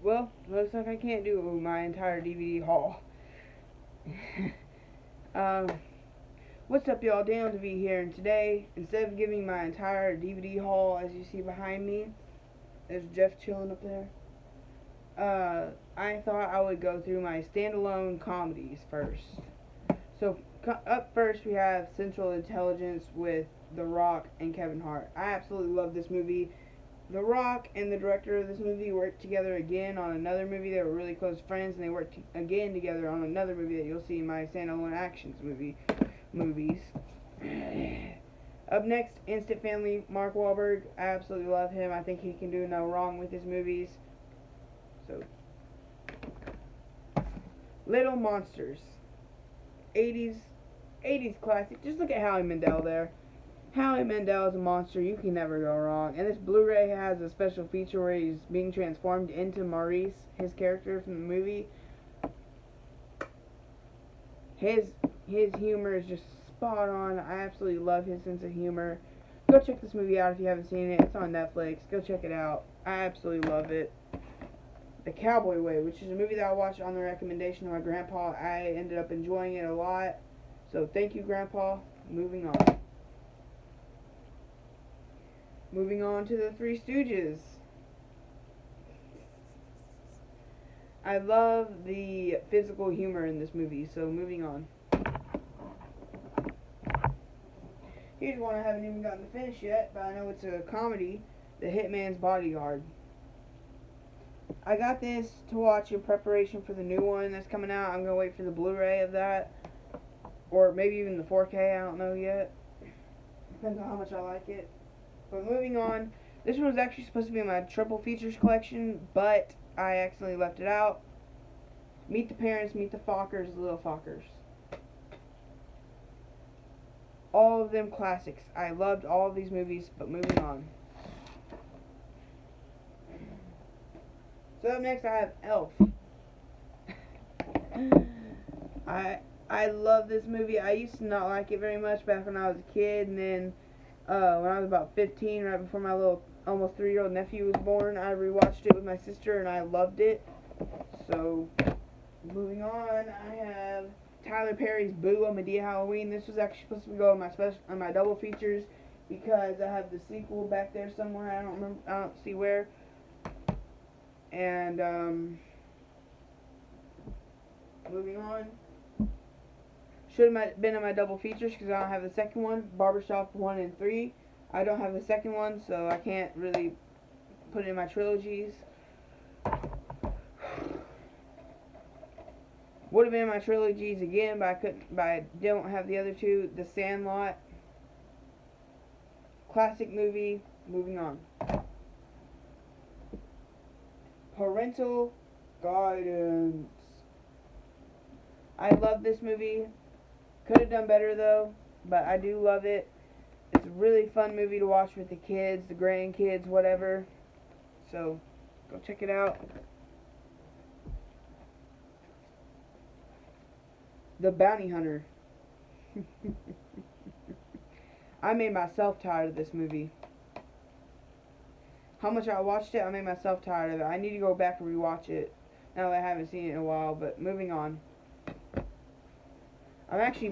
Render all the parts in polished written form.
Well, looks like I can't do my entire DVD haul. um, what's up, y'all? Dan to be here, and today, instead of giving my entire DVD haul, as you see behind me, there's Jeff chilling up there. I thought I would go through my standalone comedies first. So up first we have Central Intelligence with The Rock and Kevin Hart. I absolutely love this movie. The Rock and the director of this movie worked together again on another movie. They were really close friends, and they worked again together on another movie that you'll see in my standalone actions movies. Up next, Instant Family, Mark Wahlberg. I absolutely love him. I think he can do no wrong with his movies. So, Little Monsters, 80s classic. Just look at Howie Mandel there. Howie Mandel is a monster. You can never go wrong. And this Blu-ray has a special feature where he's being transformed into Maurice, his character from the movie. His humor is just spot on. I absolutely love his sense of humor. Go check this movie out if you haven't seen it. It's on Netflix. Go check it out. I absolutely love it. The Cowboy Way, which is a movie that I watched on the recommendation of my grandpa. I ended up enjoying it a lot. So thank you, Grandpa. Moving on. Moving on to the Three Stooges. I love the physical humor in this movie, so moving on. Here's one I haven't even gotten to finish yet, but I know it's a comedy, The Hitman's Bodyguard. I got this to watch in preparation for the new one that's coming out. I'm going to wait for the Blu-ray of that, or maybe even the 4K, I don't know yet. Depends on how much I like it. But moving on, this one was actually supposed to be in my triple features collection, but I accidentally left it out. Meet the Parents, Meet the Fockers, The Little Fockers. All of them classics. I loved all of these movies, but moving on. So up next I have Elf. I love this movie. I used to not like it very much back when I was a kid, and then when I was about 15, right before my little almost 3-year-old nephew was born, I rewatched it with my sister, and I loved it. So, moving on, I have Tyler Perry's Boo! A Madea Halloween. This was actually supposed to go on my double features because I have the sequel back there somewhere. I don't remember. I don't see where. And moving on. Should have been in my double features because I don't have the second one. Barbershop 1 and 3. I don't have the second one, so I can't really put it in my trilogies. Would have been in my trilogies again, but I don't have the other two. The Sandlot. Classic movie. Moving on. Parental Guidance. I love this movie. Could have done better though, but I do love it. It's a really fun movie to watch with the kids, the grandkids, whatever. So, go check it out. The Bounty Hunter. I made myself tired of this movie. How much I watched it, I made myself tired of it. I need to go back and rewatch it now that I haven't seen it in a while, but moving on. I'm actually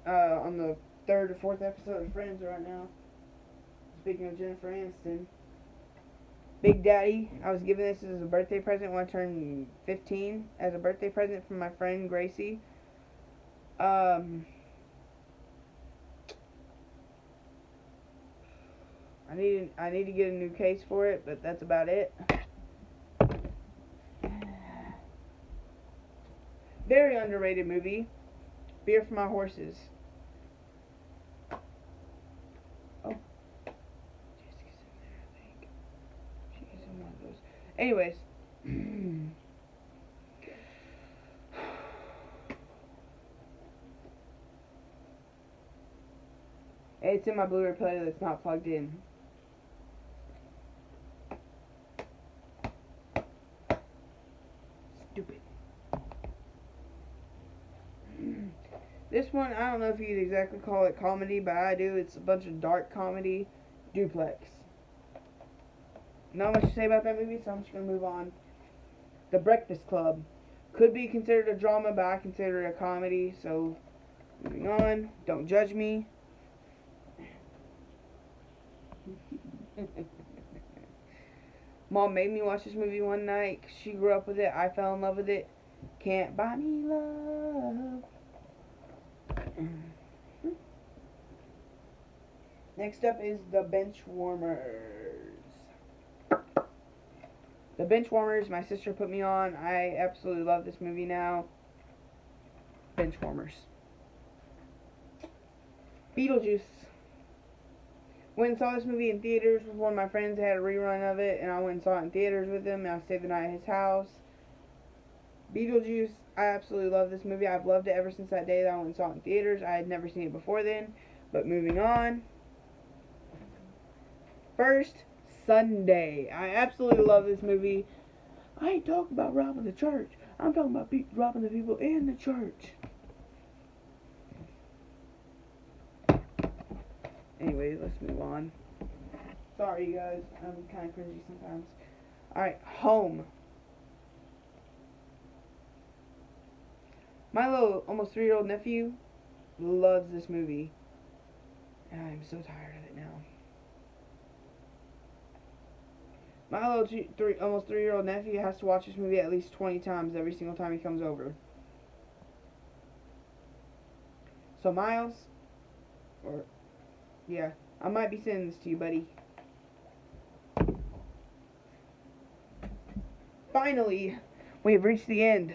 on the 3rd or 4th episode of Friends right now. Speaking of Jennifer Aniston. Big Daddy. I was given this as a birthday present when I turned 15 as a birthday present from my friend Gracie. I need to get a new case for it, but that's about it. Very underrated movie. Beer for My Horses. Oh. Jessica's in there, I think. She's in one of those. Anyways. It's in my Blu-ray player that's not plugged in. Stupid. This one, I don't know if you'd exactly call it comedy, but I do. It's a bunch of dark comedy. Duplex. not much to say about that movie, so I'm just gonna move on. The Breakfast Club could be considered a drama, but I consider it a comedy. So moving on. Don't judge me. Mom made me watch this movie one night. She grew up with it. I fell in love with it. Can't Buy Me Love. Next up is The Benchwarmers. The Benchwarmers, my sister put me on. I absolutely love this movie now. Benchwarmers. Beetlejuice. Went and saw this movie in theaters with one of my friends. They had a rerun of it, and I went and saw it in theaters with him, and I stayed the night at his house. Beetlejuice, I absolutely love this movie. I've loved it ever since that day that I went and saw it in theaters. I had never seen it before then. But moving on. First Sunday. I absolutely love this movie. I ain't talking about robbing the church. I'm talking about robbing the people in the church. Anyway, let's move on. Sorry, you guys. I'm kind of cringy sometimes. Alright, Home. My little, almost 3-year-old nephew loves this movie. And I'm so tired of it now. My little almost 3-year-old nephew has to watch this movie at least 20 times every single time he comes over. So Miles, yeah, I might be sending this to you, buddy. Finally, we have reached the end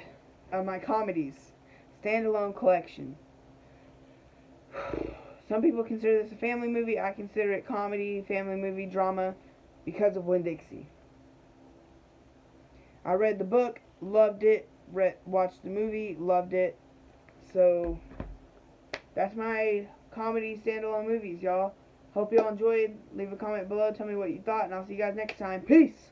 of my comedies standalone collection. Some people consider this a family movie. I consider it comedy, family movie, drama, because of Winn-Dixie. I read the book, loved it. Watched the movie, loved it. So, that's my comedy standalone movies, y'all. Hope y'all enjoyed. Leave a comment below. Tell me what you thought, and I'll see you guys next time. Peace!